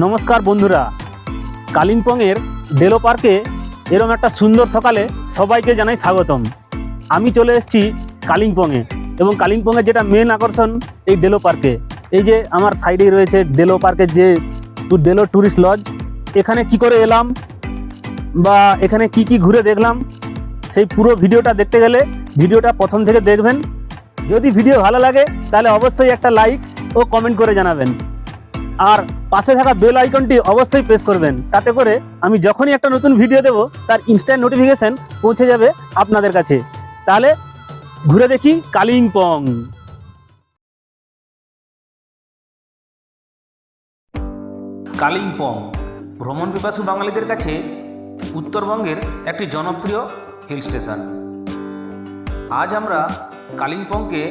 নমস্কার বন্ধুরা, কালিম্পংয়ের ডেলো পার্কে এরকম একটা সুন্দর সকালে সবাইকে জানাই স্বাগতম। আমি চলে এসেছি কালিম্পংয়ে এবং কালিম্পংয়ের যেটা মেন আকর্ষণ এই ডেলো পার্কে। এই যে আমার সাইডেই রয়েছে ডেলো পার্কের যে ডেলো ট্যুরিস্ট লজ। এখানে কি করে এলাম বা এখানে কি কি ঘুরে দেখলাম সেই পুরো ভিডিওটা দেখতে গেলে ভিডিওটা প্রথম থেকে দেখবেন। যদি ভিডিও ভালো লাগে তাহলে অবশ্যই একটা লাইক ও কমেন্ট করে জানাবেন, আর পাশে থাকা বেল আইকনটি অবশ্যই প্রেস করবেন। তাতে করে আমি যখনই একটা নতুন ভিডিও দেব তার ইনস্ট্যান্ট নোটিফিকেশন পৌঁছে যাবে আপনাদের কাছে। তাহলে ঘুরে দেখি কালিম্পং। কালিম্পং ভ্রমণ পিপাসু বাঙালিদের কাছে উত্তরবঙ্গের একটি জনপ্রিয় হিল স্টেশন। আজ আমরা কালিম্পংকে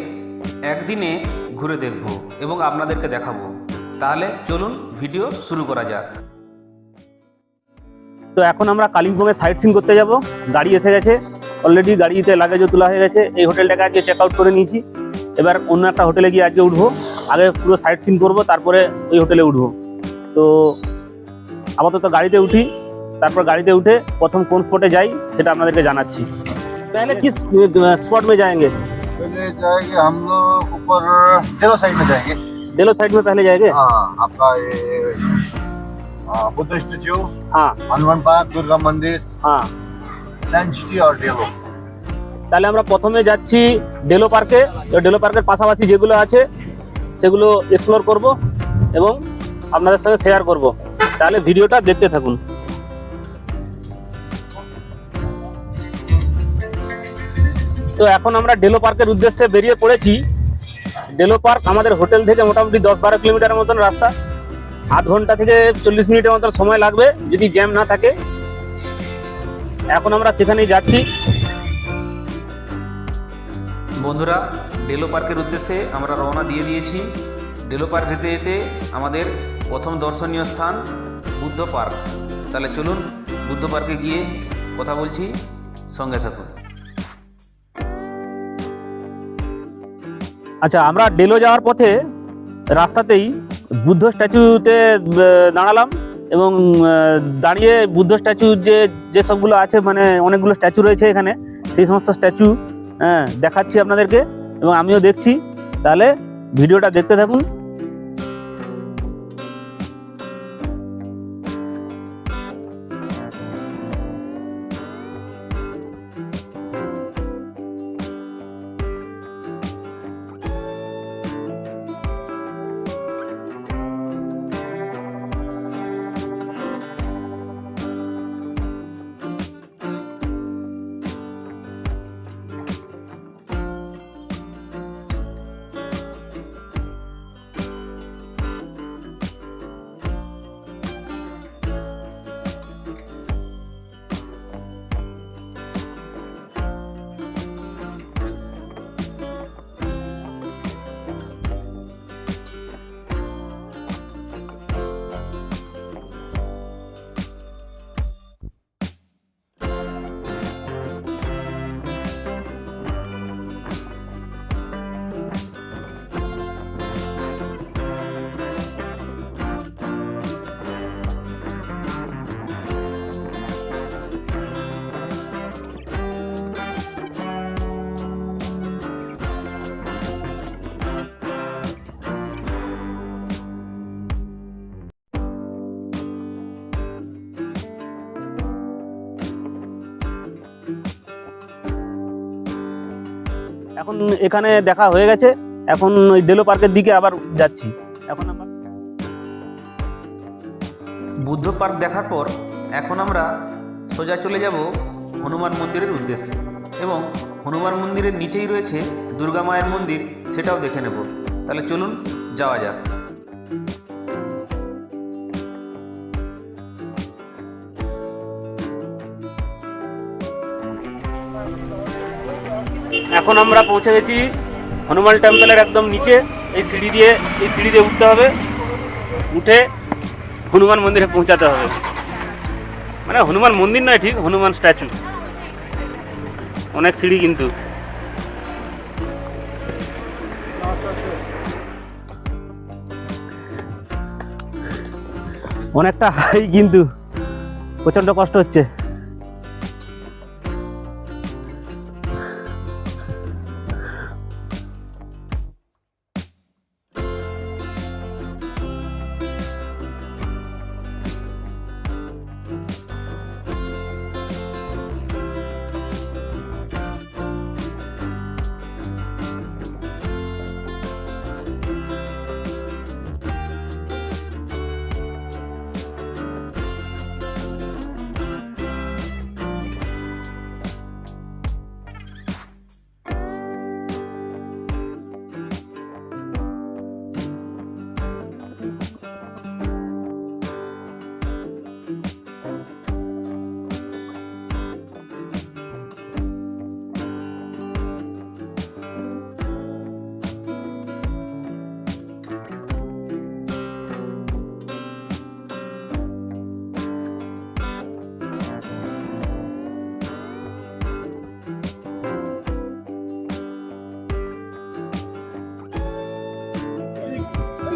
একদিনে ঘুরে দেখব এবং আপনাদেরকে দেখাবো। তাহলে চলুন ভিডিও শুরু করা যাক। তো এখন আমরা কালিম্পংয়ে সাইট সিন করতে যাব। গাড়ি এসে গেছে, অলরেডি গাড়িতে লাগেজও তোলা হয়ে গেছে। এই হোটেলটাকে আজকে চেক আউট করে নিয়েছি। এবার অন্য একটা হোটেলে গিয়ে আজকে উঠবো। আগে পুরো সাইট সিন করবো, তারপরে ওই হোটেলে উঠবো। তো আপাতত গাড়িতে উঠি, তারপর গাড়িতে উঠে প্রথম কোন স্পটে যাই সেটা আপনাদেরকে জানাচ্ছি। पहले किस स्पॉट में जाएंगे? पहले जाएंगे हम लोग ऊपर डेलो साइड में जाएंगे। डेलो साइड में पहले जाएंगे। हाँ, आपका ये बुद्ध स्टैचू, हाँ हनुमान पार्क, दुर्गा मंदिर, हाँ, साइंस सिटी और डेलो। তাহলে আমরা প্রথমে যাচ্ছি ডেলো পার্কে। ডেলো পার্কের পাশাপাশি যেগুলো আছে সেগুলো এক্সপ্লোর করব এবং আপনাদের সঙ্গে শেয়ার করব। তাহলে ভিডিওটা দেখতে থাকুন। তো এখন আমরা ডেলো পার্কের উদ্দেশ্যে বেরিয়ে পড়েছি। ডেলো পার্ক আমাদের হোটেল থেকে মোটামুটি 10-12 কিলোমিটার মতন রাস্তা। আধ ঘন্টা থেকে 40 মিনিটের মতন সময় লাগবে যদি জ্যাম না থাকে। এখন আমরা সেখানেই যাচ্ছি। বন্ধুরা, ডেলো পার্কের উদ্দেশ্যে আমরা রওনা দিয়ে দিয়েছি। ডেলো পার্ক যেতে যেতে আমাদের প্রথম দর্শনীয় স্থান বুদ্ধ পার্ক। তাহলে চলুন বুদ্ধ পার্কে গিয়ে কথা বলছি, সঙ্গে থাকুন। আচ্ছা, আমরা ডেলো যাওয়ার পথে রাস্তাতেই বুদ্ধ স্ট্যাচুতে দাঁড়ালাম এবং দাঁড়িয়ে বুদ্ধ স্ট্যাচু যে সবগুলো আছে, মানে অনেকগুলো স্ট্যাচু রয়েছে এখানে, সেই সমস্ত স্ট্যাচু দেখাচ্ছি আপনাদেরকে এবং আমিও দেখছি। তাহলে ভিডিওটা দেখতে থাকুন। এখন এখানে দেখা হয়ে গেছে, এখন ওই ডেলো পার্কের দিকে আবার যাচ্ছি। এখন আমরা বুদ্ধ পার্ক দেখার পর এখন আমরা সোজা চলে যাব হনুমান মন্দিরের উদ্দেশ্যে এবং হনুমান মন্দিরের নিচেই রয়েছে দুর্গা মায়ের মন্দির, সেটাও দেখে নেব। তাহলে চলুন যাওয়া যাক। এখন আমরা পৌঁছে গেছি হনুমান টেম্পলের একদম নিচে। এই সিঁড়ি দিয়ে উঠতে হবে, উঠে হনুমান মন্দিরে পৌঁছাতে হবে। মানে হনুমান মন্দির নয়, ঠিক হনুমান স্ট্যাচু। অনেক সিঁড়ি কিন্তু। অনেকটা হাই, কিন্তু প্রচণ্ড কষ্ট হচ্ছে।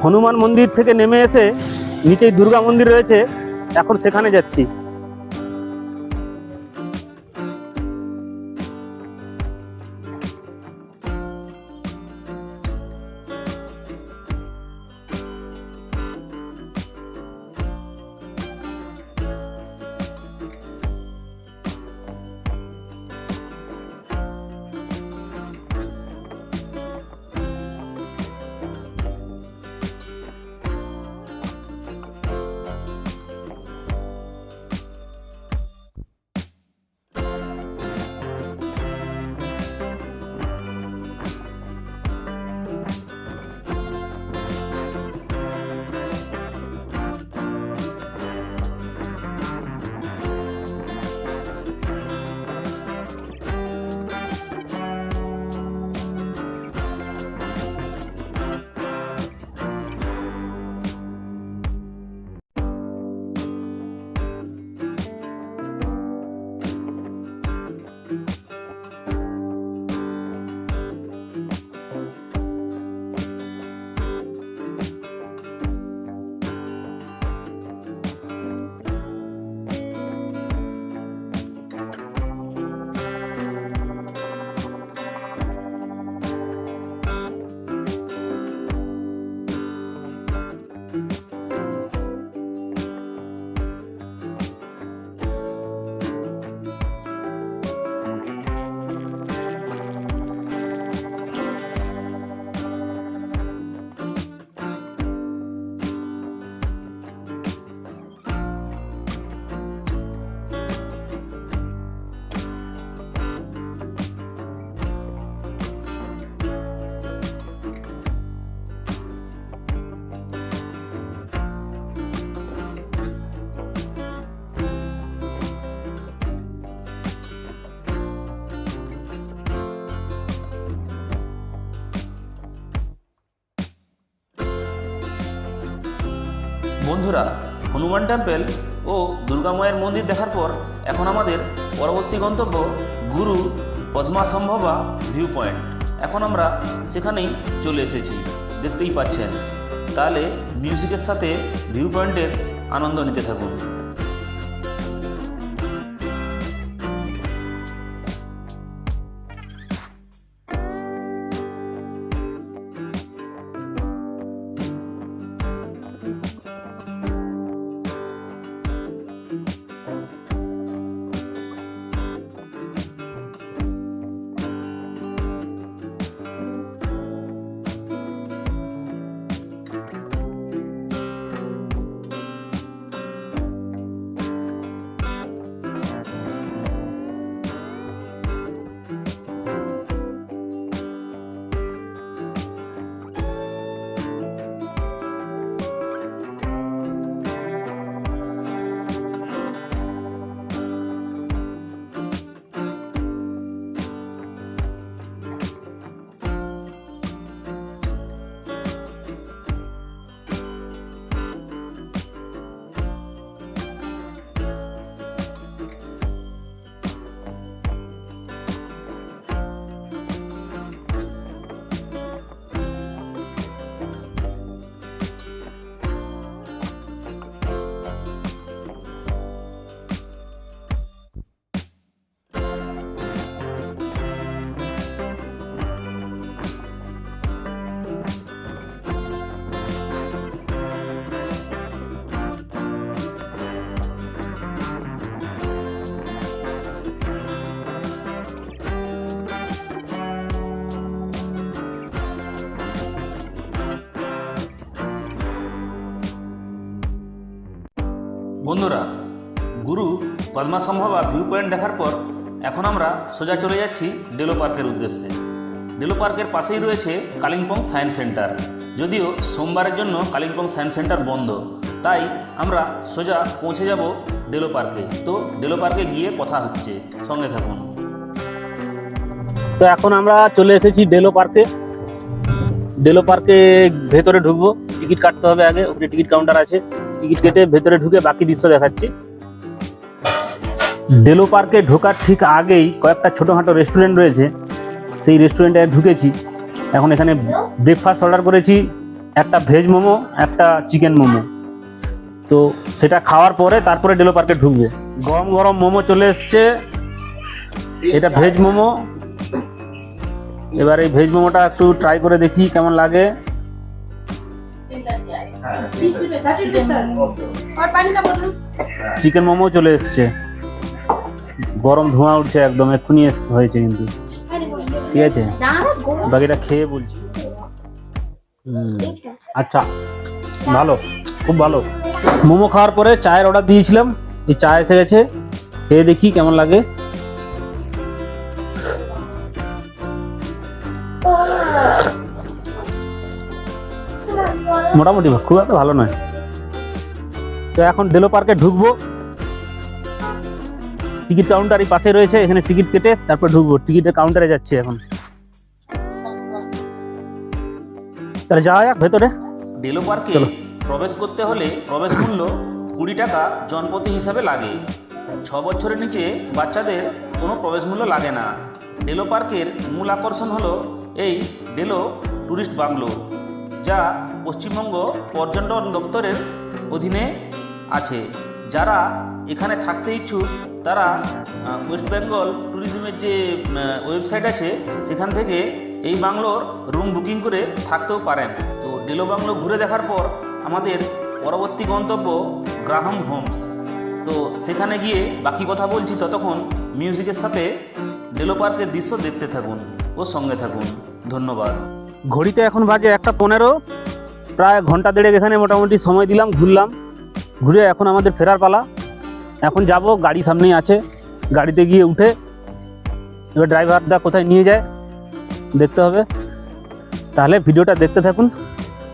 হনুমান মন্দির থেকে নেমে এসে নিচেই দুর্গা মন্দির রয়েছে, এখন সেখানে যাচ্ছি। বন্ধুরা, হনুমান টেম্পল ও দুর্গা মায়ের মন্দির দেখার পর এখন আমাদের পরবর্তী গন্তব্য গুরু পদ্মাসম্ভবা ভিউ পয়েন্ট। এখন আমরা সেখানেই চলে এসেছি, দেখতেই পাচ্ছেন। তাহলে মিউজিকের সাথে ভিউ পয়েন্টের আনন্দ নিতে থাকুন। বন্ধুরা, গুরু পদ্মাসম্ভবা ভিউ পয়েন্ট দেখার পর এখন আমরা সোজা চলে যাচ্ছি ডেলো পার্কের উদ্দেশ্যে। ডেলো পার্কের পাশেই রয়েছে কালিম্পং সায়েন্স সেন্টার। যদিও সোমবারের জন্য কালিম্পং সায়েন্স সেন্টার বন্ধ, তাই আমরা সোজা পৌঁছে যাব ডেলো পার্কে। তো ডেলো পার্কে গিয়ে কথা হচ্ছে, সঙ্গে থাকুন। তো এখন আমরা চলে এসেছি ডেলো পার্কে। ডেলো পার্কে ভেতরে ঢুকবো, টিকিট কাটতে হবে আগে, ওখানে টিকিট কাউন্টার আছে। টিকিট কেটে ভেতরে ঢুকে বাকি দৃশ্য দেখাচ্ছি। ডেলো পার্কে ঢোকার ঠিক আগেই কয়েকটা ছোটোখাটো রেস্টুরেন্ট রয়েছে, সেই রেস্টুরেন্টে ঢুকেছি। এখন এখানে ব্রেকফাস্ট অর্ডার করেছি, একটা ভেজ মোমো, একটা চিকেন মোমো। তো সেটা খাওয়ার পরে তারপরে ডেলো পার্কে ঢুকবো। গরম গরম মোমো চলে এসছে, এটা ভেজ মোমো। এবার এই ভেজ মোমোটা একটু ট্রাই করে দেখি কেমন লাগে। চিকেন মোমো চলে এসছে, গরম ধোঁয়া উঠছে একদম, এক্ষুনি হয়েছে কিন্তু। ঠিক আছে, বাকিটা খেয়ে বলছি। আচ্ছা, ভালো, খুব ভালো। মোমো খাওয়ার পরে চায়ের অর্ডার দিয়েছিলাম, এই চা এসে গেছে, খেয়ে দেখি কেমন লাগে। মোটামুটি খুব একটা ভালো নয়। তো এখন ডেলো পার্কে ঢুকবো, টিকিট কাউন্টার এই পাশে রয়েছে, এখানে টিকিট কেটে তারপর ঢুকবো। টিকিটের কাউন্টারে যাচ্ছি এখন, তাহলে যাওয়া যাক ভেতরে। ডেলো পার্কে প্রবেশ করতে হলে প্রবেশ মূল্য 20 টাকা জনপ্রতি হিসাবে লাগে। 6 বছরের নিচে বাচ্চাদের কোনো প্রবেশ মূল্য লাগে না। ডেলো পার্কের মূল আকর্ষণ হলো এই ডেলো ট্যুরিস্ট বাংলো, যা পশ্চিমবঙ্গ পর্যটন দপ্তরের অধীনে আছে। যারা এখানে থাকতে ইচ্ছুক তারা ওয়েস্ট বেঙ্গল ট্যুরিজমের যে ওয়েবসাইট আছে সেখান থেকে এই বাংলোর রুম বুকিং করে থাকতেও পারেন। তো ডেলো বাংলো ঘুরে দেখার পর আমাদের পরবর্তী গন্তব্য গ্রাহাম হোমস। তো সেখানে গিয়ে বাকি কথা বলছি, ততক্ষণ মিউজিকের সাথে ডেলো পার্কের দৃশ্য দেখতে থাকুন ও সঙ্গে থাকুন। ধন্যবাদ। ঘড়িতে এখন বাজে 1:15, প্রায় ঘন্টা দেড়েক এখানে মোটামুটি সময় দিলাম, ঘুরলাম। ঘুরে এখন আমাদের ফেরার পালা। এখন যাব, গাড়ি সামনেই আছে, গাড়িতে গিয়ে উঠে এবার ড্রাইভারদা কোথায় নিয়ে যায় দেখতে হবে। তাহলে ভিডিওটা দেখতে থাকুন,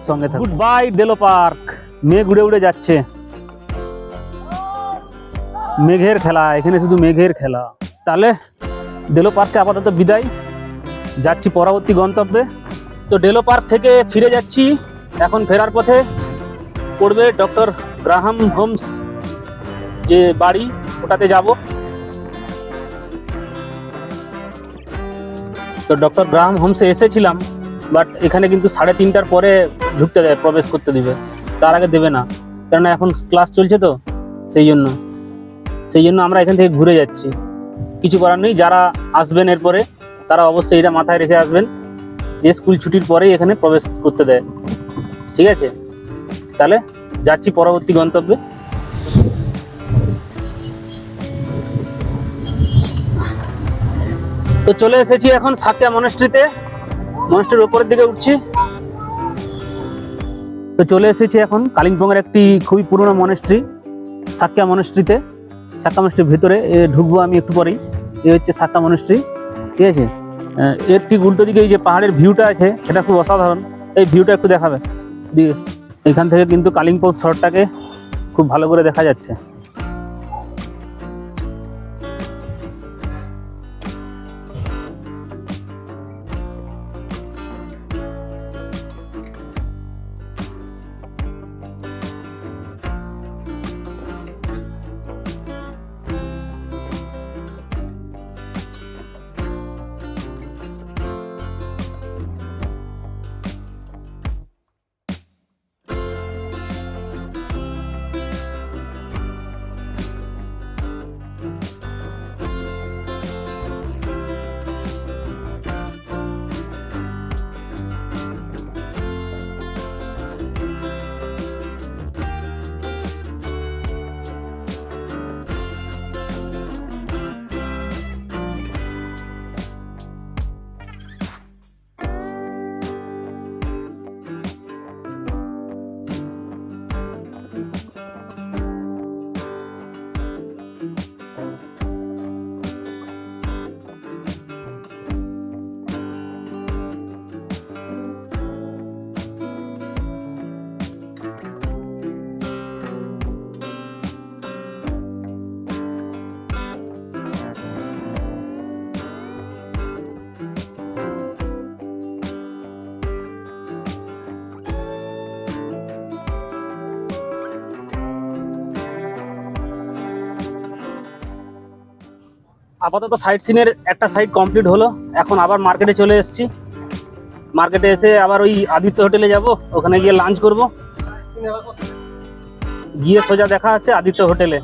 সঙ্গে থাকুন। Good bye Delo park. মেঘ উড়ে উড়ে যাচ্ছে, মেঘের খেলা, এখানে শুধু মেঘের খেলা। তাহলে ডেলো পার্কে আপাতত বিদায়, যাচ্ছি পরবর্তী গন্তব্যে। তো ডেলো পার্ক থেকে ফিরে যাচ্ছি, এখন ফেরার পথে পড়বে ডক্টর গ্রাহাম হোমস যে বাড়ি, ওটাতে যাব। তো ডক্টর গ্রাহাম হোমসে এসেছিলাম, বাট এখানে কিন্তু 3:30টার পরে ঢুকতে দেয়, প্রবেশ করতে দিবে, তার আগে দেবে না, কেননা এখন ক্লাস চলছে। তো সেই জন্য আমরা এখান থেকে ঘুরে যাচ্ছি। কিছু করার নেই, যারা আসবেন এরপরে তারা অবশ্যই এটা মাথায় রেখে আসবেন যে স্কুল ছুটির পরেই এখানে প্রবেশ করতে দেয়। ঠিক আছে, তাহলে যাচ্ছি পরবর্তী গন্তব্যে। তো চলে এসেছি এখন সাক্যা মনেস্ট্রিতে, মনেস্ট্রির উপরের দিকে উঠছি। তো চলে এসেছি এখন কালিম্পংয়ের একটি খুবই পুরনো মনেস্ট্রি, সাক্যা মনেস্ট্রিতে। সাক্যা মনেস্ট্রির ভিতরে ঢুকবো আমি একটু পরেই। এই হচ্ছে সাক্যা মনেস্ট্রি, ঠিক আছে। এর ঠিক উল্টো দিকে এই যে পাহাড়ের ভিউটা আছে, সেটা খুব অসাধারণ। এই ভিউটা একটু দেখাবে দিয়ে, এখান থেকে কিন্তু কালিম্পং শহরটাকে খুব ভালো করে দেখা যাচ্ছে। আপাতত সাইট সিনের একটা সাইড কমপ্লিট হলো, এখন আবার মার্কেটে চলে এসেছি। মার্কেটে এসে আবার ওই আদিত্য হোটেলে যাব, ওখানে গিয়ে লাঞ্চ করব, গিয়ে সোজা দেখা হচ্ছে আদিত্য হোটেলে।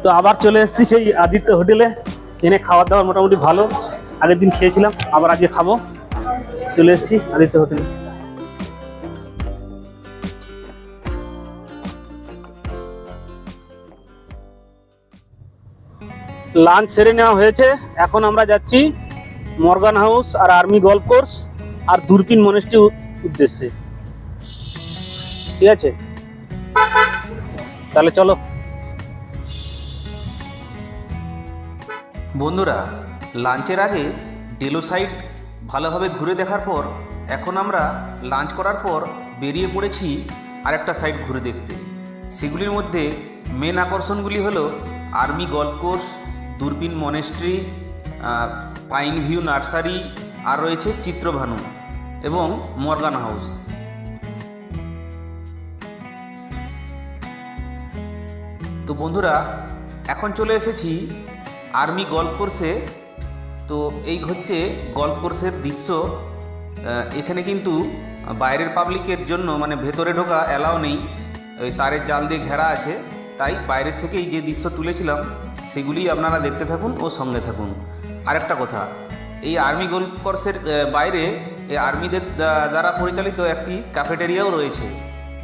তো আবার চলে এসেছি সেই আদিত্য হোটেলে, এনে খাওয়ার দাওয়ার মোটামুটি ভালো, আগের দিন খেয়েছিলাম, আবার আজকে খাবো। চলে এসেছি আদিত্য হোটেলে। লাঞ্চ সেরে নেওয়া হয়েছে, এখন আমরা যাচ্ছি মর্গান হাউস আর আর্মি গল্ফ কোর্স আর দূরবীন মনেস্ট্রি উদ্দেশ্যে। ঠিক আছে, তাহলে চলো। বন্ধুরা, লাঞ্চের আগে ডেলো সাইড ভালোভাবে ঘুরে দেখার পর এখন আমরা লাঞ্চ করার পর বেরিয়ে পড়েছি আরেকটা সাইড ঘুরে দেখতে। সেগুলির মধ্যে মেন আকর্ষণগুলি হলো আর্মি গল্ফ কোর্স, দূরবীন মনেস্ট্রি, পাইন ভিউ নার্সারি, আর রয়েছে চিত্রভানু এবং মর্গান হাউস। তো বন্ধুরা, এখন চলে এসেছি আর্মি গল্ফ কোর্সে। তো এই হচ্ছে গল্ফ কোর্সের দৃশ্য। এখানে কিন্তু বাইরের পাবলিকের জন্য মানে ভেতরে ঢোকা অ্যালাউ নেই, ওই তারের জাল দিয়ে ঘেরা আছে, তাই বাইরের থেকেই যে দৃশ্য তুলেছিলাম সেগুলি আপনারা দেখতে থাকুন ও সঙ্গে থাকুন। আরেকটা কথা, এই আর্মি গল্ফ কোর্সের বাইরে এই আর্মিদের দ্বারা পরিচালিত একটি ক্যাফেটেরিয়াও রয়েছে।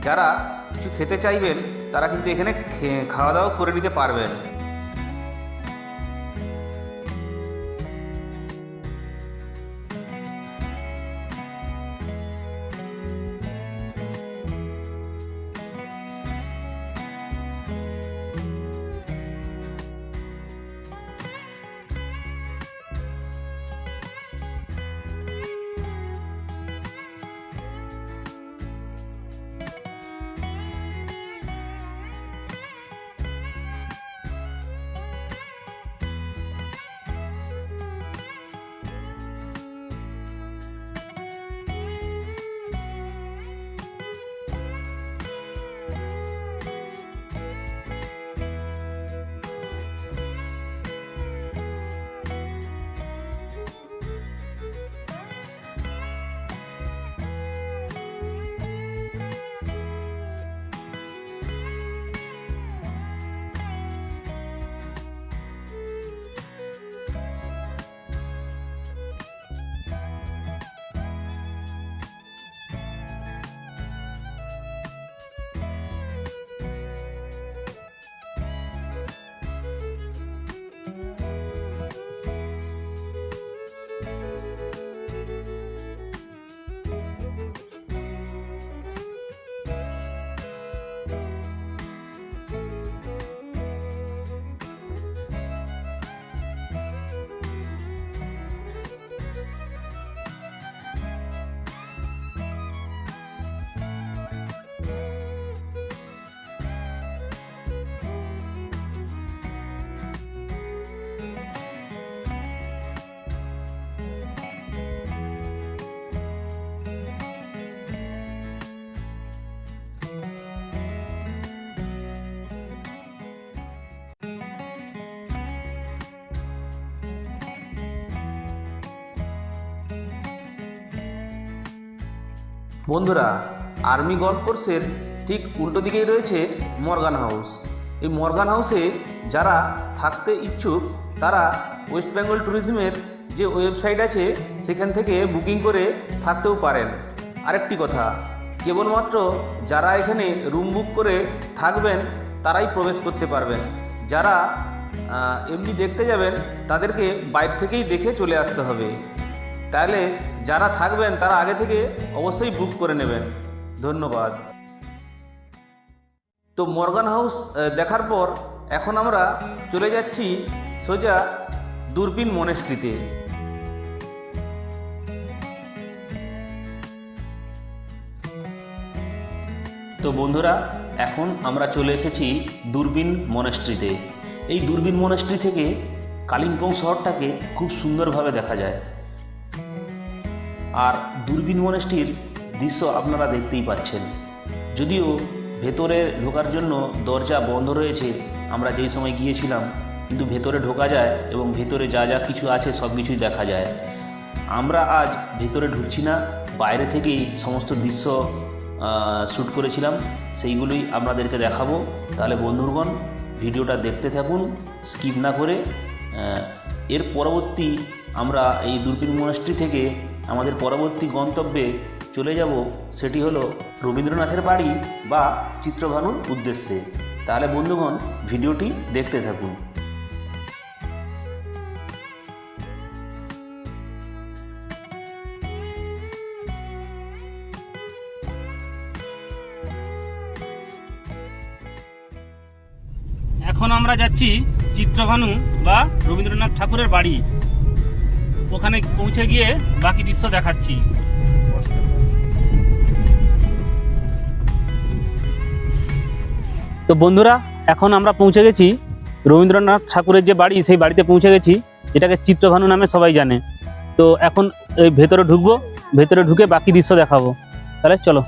যারা কিছু খেতে চাইবেন তারা কিন্তু এখানে খাওয়া দাওয়া করে নিতে পারবেন। বন্ধুরা, আর্মি গল্ফ কোর্সের ঠিক উল্টো দিকেই রয়েছে মর্গান হাউস। এই মর্গান হাউসে যারা থাকতে ইচ্ছুক তারা ওয়েস্ট বেঙ্গল ট্যুরিজমের যে ওয়েবসাইট আছে সেখান থেকে বুকিং করে থাকতেও পারেন। আরেকটি কথা, কেবলমাত্র যারা এখানে রুম বুক করে থাকবেন তারাই প্রবেশ করতে পারবেন। যারা এমনি দেখতে যাবেন তাদেরকে বাইরে থেকেই দেখে চলে আসতে হবে। তাহলে যারা থাকবেন তারা আগে থেকে অবশ্যই বুক করে নেবেন। ধন্যবাদ। তো মর্গান হাউস দেখার পর এখন আমরা চলে যাচ্ছি সোজা দূরবীন মনেস্ট্রিতে। তো বন্ধুরা, এখন আমরা চলে এসেছি দূরবীন মনেস্ট্রিতে। এই দূরবীন মনেস্ট্রি থেকে কালিম্পং শহরটাকে খুব সুন্দরভাবে দেখা যায়। আর দূরবীন মনেস্ট্রির দৃশ্য আপনারা দেখতেই পাচ্ছেন। যদিও ভেতরে ঢোকার জন্য দরজা বন্ধ রয়েছে, আমরা যেই সময় গিয়েছিলাম কিন্তু ভেতরে ঢোকা যায় এবং ভেতরে যা যা কিছু আছে সব কিছুই দেখা যায়। আমরা আজ ভেতরে ঢুকছি না, বাইরে থেকেই সমস্ত দৃশ্য শ্যুট করেছিলাম, সেইগুলোই আপনাদেরকে দেখাবো। তাহলে বন্ধুগণ ভিডিওটা দেখতে থাকুন স্কিপ না করে। এর পরবর্তী আমরা এই দূরবীন মনাস্ট্রি থেকে আমাদের পরবর্তী গন্তব্যে চলে যাব, সেটি হলো রবীন্দ্রনাথের বাড়ি বা চিত্রভানুর উদ্দেশ্যে। তাহলে বন্ধুগণ ভিডিওটি দেখতে থাকুন। এখন আমরা যাচ্ছি চিত্রভানু বা রবীন্দ্রনাথ ঠাকুরের বাড়ি। ওখানে পৌঁছে গিয়ে বাকি দৃশ্য দেখাচ্ছি। তো বন্ধুরা, এখন আমরা পৌঁছে গেছি রবীন্দ্রনাথ ঠাকুরের যে বাড়ি, সেই বাড়িতে পৌঁছে গেছি, যেটাকে চিত্রভানু নামে সবাই জানে। তো এখন এই ভেতরে ঢুকবো, ভেতরে ঢুকে বাকি দৃশ্য দেখাবো। তাহলে চলো।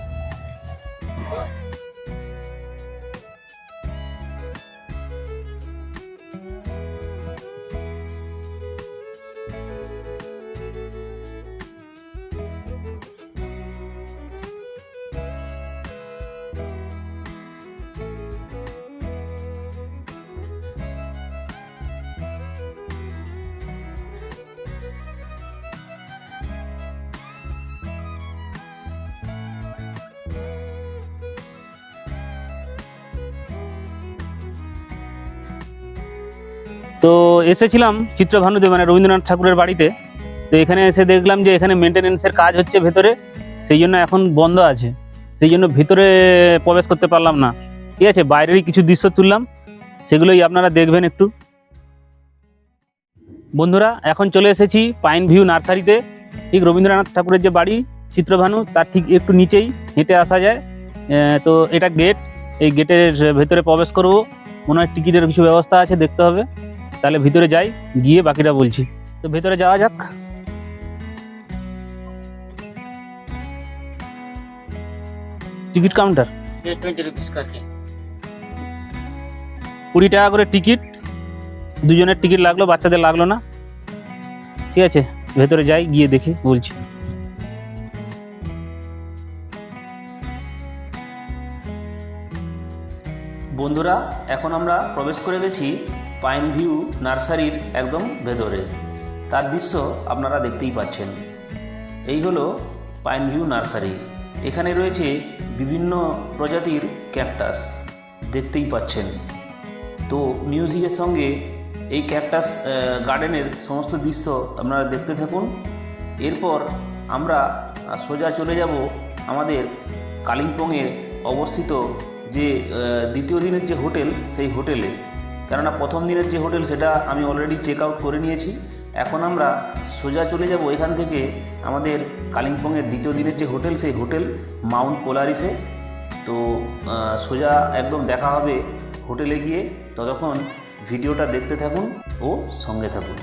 তো এসেছিলাম চিত্রভানুতে, মানে রবীন্দ্রনাথ ঠাকুরের বাড়িতে। তো এখানে এসে দেখলাম যে এখানে মেনটেনেন্সের কাজ হচ্ছে ভেতরে, সেই জন্য এখন বন্ধ আছে, সেই জন্য ভিতরে প্রবেশ করতে পারলাম না। ঠিক আছে, বাইরেরই কিছু দৃশ্য তুললাম, সেগুলোই আপনারা দেখবেন একটু। বন্ধুরা, এখন চলে এসেছি পাইন ভিউ নার্সারিতে। ঠিক রবীন্দ্রনাথ ঠাকুরের যে বাড়ি চিত্রভানু, তার ঠিক একটু নিচেই হেঁটে আসা যায়। তো এটা গেট, এই গেটের ভেতরে প্রবেশ করব। মনে হয় টিকিটের কিছু ব্যবস্থা আছে, দেখতে হবে। তাহলে ভিতরে যাই, গিয়ে বাকিটা বলছি। তো ভেতরে যাওয়া যাক। টিকিট কাউন্টার 20 টাকা করে টিকিট, দুজনের টিকিট লাগলো, বাচ্চাদের লাগলো না। ঠিক আছে, ভেতরে যাই, গিয়ে দেখি বলছি। বন্ধুরা, এখন আমরা প্রবেশ করে গেছি পাইন ভিউ নার্সারির একদম ভেতরে। তার দৃশ্য আপনারা দেখতেই পাচ্ছেন। এই হলো পাইন ভিউ নার্সারি। এখানে রয়েছে বিভিন্ন প্রজাতির ক্যাকটাস, দেখতেই পাচ্ছেন। তো মিউজিকের সঙ্গে এই ক্যাকটাস গার্ডেনের সমস্ত দৃশ্য আপনারা দেখতে থাকুন। এরপর আমরা সোজা চলে যাব আমাদের কালিম্পংয়ে অবস্থিত যে দ্বিতীয় দিনের যে হোটেল, সেই হোটেলে। কেননা প্রথম দিনের যে হোটেল সেটা আমি অলরেডি চেক আউট করে নিয়েছি। এখন আমরা সোজা চলে যাব এখান থেকে আমাদের কালিম্পংয়ের দ্বিতীয় দিনের যে হোটেল, সেই হোটেল মাউন্ট পোলারিসে। তো সোজা একদম দেখা হবে হোটেলে গিয়ে। ততক্ষণ ভিডিওটা দেখতে থাকুন ও সঙ্গে থাকুন।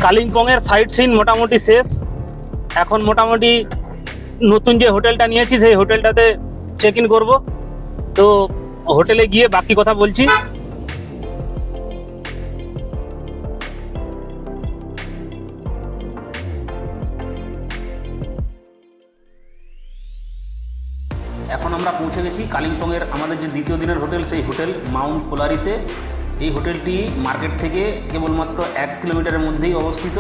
কালিম্পংয়ের সাইট সিন মোটামুটি শেষ। এখন মোটামুটি নতুন যে হোটেলটা নিয়েছি সেই হোটেলটাতে চেক ইন করবো। তো হোটেলে গিয়ে বাকি কথা বলছি। এখন আমরা পৌঁছে গেছি কালিম্পংয়ের আমাদের যে দ্বিতীয় দিনের হোটেল, সেই হোটেল মাউন্ট পোলারিসে। এই হোটেলটি মার্কেট থেকে কেবলমাত্র 1 কিলোমিটারের মধ্যেই অবস্থিত।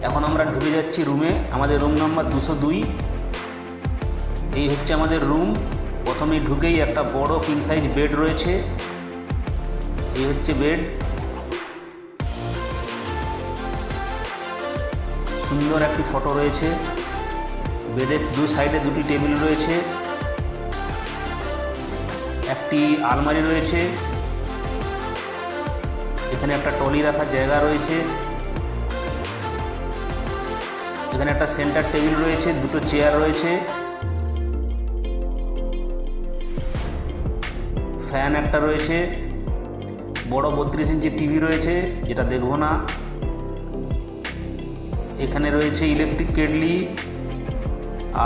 এখন আমরা ঢুকে যাচ্ছি রুমে। আমাদের রুম নাম্বার 202। এই হচ্ছে আমাদের রুম। প্রথমেই ঢুকেই একটা বড় কিং সাইজ বেড রয়েছে। এই হচ্ছে বেড। সুন্দর একটি ফটো রয়েছে। বেডের দুই সাইডে দুটি টেবিল রয়েছে, একটি আলমারি রয়েছে, এখানে একটা টলি রাখার জায়গা রয়েছে, এখানে একটা সেন্টার টেবিল রয়েছে, দুটো চেয়ার রয়েছে, ফ্যান একটা রয়েছে, বড় 32 ইঞ্চি টিভি রয়েছে যেটা দেখবো না। এখানে রয়েছে ইলেকট্রিক কেটলি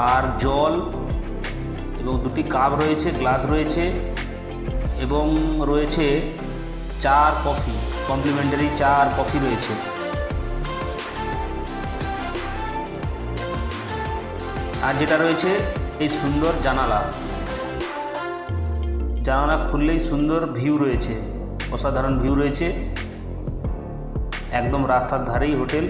আর জল এবং দুটি কাপ রয়েছে, গ্লাস রয়েছে এবং রয়েছে চা আর কফি, কমপ্লিমেন্টারি চা আর কফি রয়েছে। আর যেটা রয়েছে এই সুন্দর জানালা, জানালা খুললেই সুন্দর ভিউ রয়েছে, অসাধারণ ভিউ রয়েছে। একদম রাস্তার ধারেই হোটেল।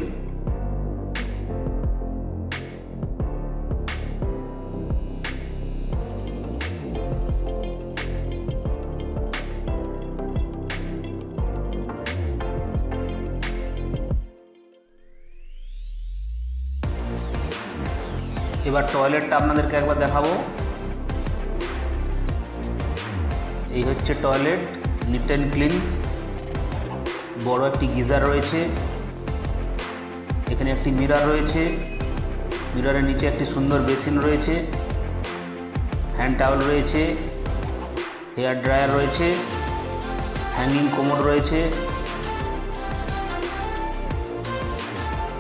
এবার টয়লেটটা আপনাদেরকে একবার দেখাবো। এই হচ্ছে টয়লেট, নিট অ্যান্ড ক্লিন। বড় একটি গিজার রয়েছে, এখানে একটি মিরর রয়েছে, মিররের নিচে একটি সুন্দর বেসিন রয়েছে, হ্যান্ড টাওয়েল রয়েছে, হেয়ার ড্রায়ার রয়েছে, হ্যাঙ্গিং কোমোড রয়েছে।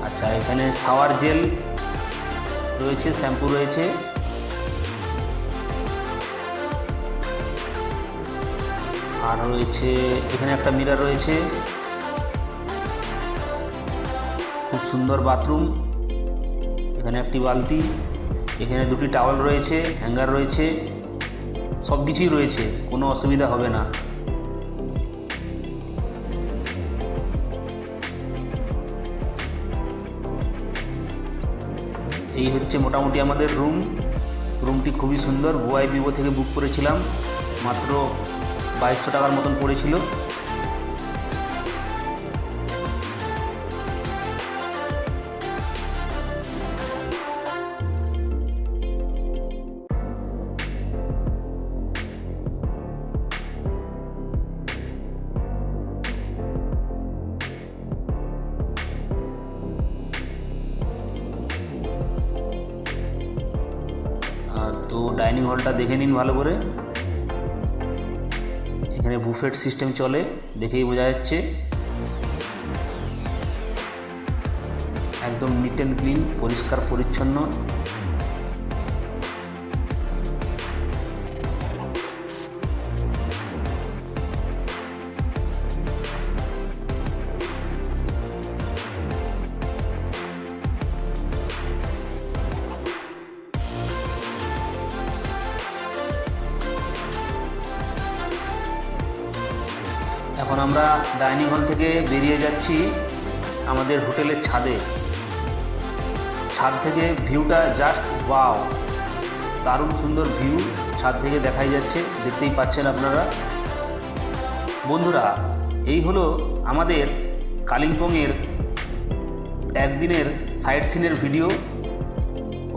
আচ্ছা, এখানে শাওয়ার জেল রয়েছে, শ্যাম্পু রয়েছে, আর রয়েছে এখানে একটা মিরর রয়েছে। খুব সুন্দর বাথরুম। এখানে একটি বালতি, এখানে দুটি টাওয়েল রয়েছে, হ্যাঙ্গার রয়েছে, সব কিছুই রয়েছে, কোনো অসুবিধা হবে না। এই হচ্ছে মোটামুটি আমাদের রুমটি খুবই সুন্দর। বুয়াই ভিভো থেকে বুক করেছিলাম, মাত্র 2200 টাকার মতন পড়েছিল। তো ডাইনিং হলটা দেখে নিন ভালো করে। এখানে বুফেট সিস্টেম চলে, দেখেই বোঝা যাচ্ছে। একদম নিট অ্যান্ড ক্লিন, পরিষ্কার পরিচ্ছন্ন। এখন আমরা ডাইনিং হল থেকে বেরিয়ে যাচ্ছি আমাদের হোটেলের ছাদে। ছাদ থেকে ভিউটা জাস্ট ওয়াও, দারুণ সুন্দর ভিউ ছাদ থেকে দেখাই যাচ্ছে, দেখতেই পাচ্ছেন আপনারা। বন্ধুরা, এই হলো আমাদের কালিম্পংয়ের একদিনের সাইট সিনের ভিডিও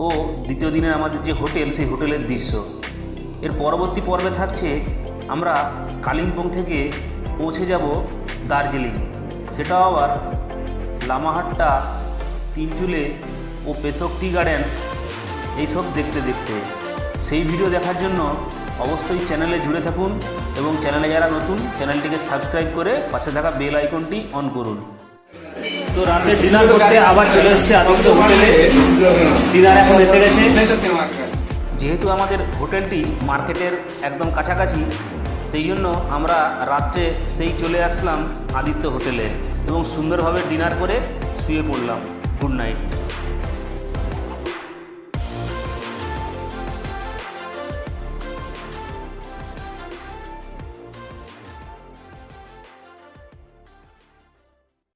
ও দ্বিতীয় দিনের আমাদের যে হোটেল, সেই হোটেলের দৃশ্য। এর পরবর্তী পর্বে থাকছে আমরা কালিম্পং থেকে পৌঁছে যাব দার্জিলিং, সেটাও আবার লামাহাট্টা, তিনচুলে ও পেশক টি গার্ডেন এইসব দেখতে দেখতে। সেই ভিডিও দেখার জন্য অবশ্যই চ্যানেলে জুড়ে থাকুন এবং চ্যানেলে যারা নতুন, চ্যানেলটিকে সাবস্ক্রাইব করে পাশে থাকা বেল আইকনটি অন করুন। তো তো রাতে ডিনার করতে আবার চলে এসেছে আদিত্য হোটেলে। ডিনার এখন এসে গেছে। যেহেতু আমাদের হোটেলটি মার্কেটের একদম কাছাকাছি, সেই জন্য আমরা রাত্রে সেই চলে আসলাম আদিত্য হোটেলে এবং সুন্দরভাবে ডিনার করে শুয়ে পড়লাম। Good night.